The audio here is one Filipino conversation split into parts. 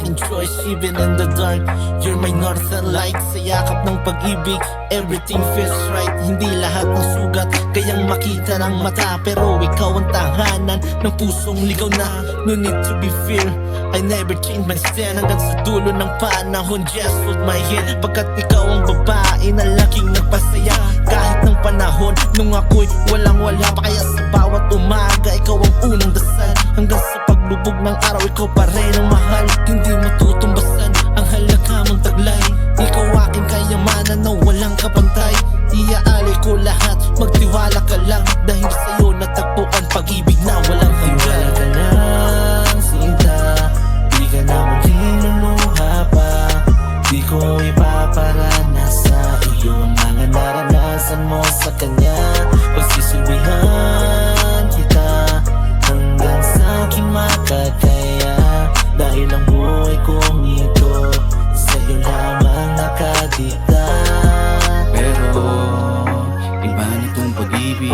aking choice even in the dark. You're my northern light, sa yakap ng pag-ibig everything feels right. Hindi lahat ng sugat kayang makita ng mata, pero ikaw ang tahanan ng pusong ligaw na. No need to be fear, I never change my stand. Hanggang sa dulo ng panahon, just hold my hand. Pagkat ikaw ang babae na laging nagpasaya kahit ng panahon nung ako'y walang-wala pa. Kaya sa bawat umaga, ikaw ang unang dasal. Hanggang sa paglubog ng araw, ikaw pa rin ang mahal. Hindi mo tutumbasan ang halaga mong taglay. Ikaw aking kayamanan na walang kapantay. Iaalay ko lahat, magtiwala ka lang. Dahil sa'yo natagpuan pag-ibig na walang hanggan. Tiwala ka lang, sinta, di ka na muling luluha pa. Di ko ipaparana sa iyo ang mga naranasan mo sa kanya. Pagsisilbihan kita hanggang sa aking makakaya. Dahil ang buhay kong ito sa'yo lamang nakadikta. Pero iba na tong pag-ibig,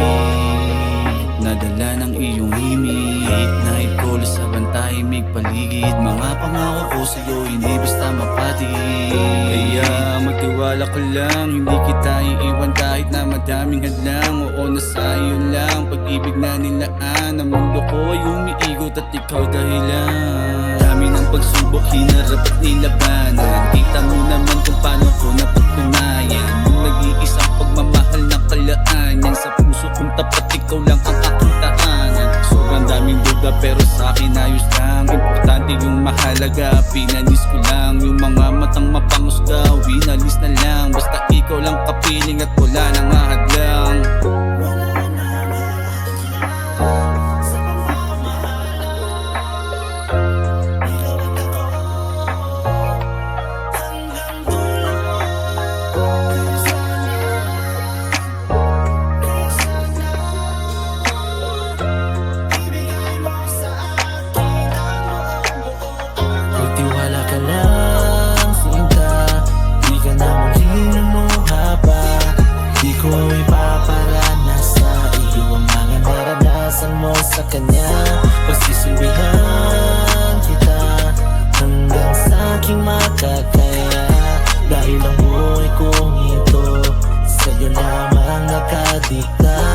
nadala ng iyong himig. Night call sa bantahimig paligid. Mga pangako ko sa'yo hindi basta mapatig. Kaya magtiwala ka lang, hindi kita iiwan kahit na madaming hadlang. Oo, nasa iyo lang pag-ibig na nilaan. Ang mundo ko ay umiikot at ikaw dahilan. Dami ng pagsubok, hinarap at nilabanan. Kita mo naman kung paano ko napatunayan yung nag-iisang pagmamahal na kalaan. Yan sa puso kong tapat, ikaw lang ang aking tahanan. Sobrang daming duda pero sa akin ayos lang. Importante yung mahalaga, pinanis ko lang. Yung mga matang mapangusga, winalis na lang. Basta ikaw lang kapiling at wala nang ahadlang. Tiwala ka lang, sinta, di ka na muling luluha pa. Di ko ipaparana sa iyo ang mga naranasan mo sa kanya. Pagsisilbihan kita hanggang sa aking makakaya. Dahil ang buhay kong ito sa'yo lamang nakadikta.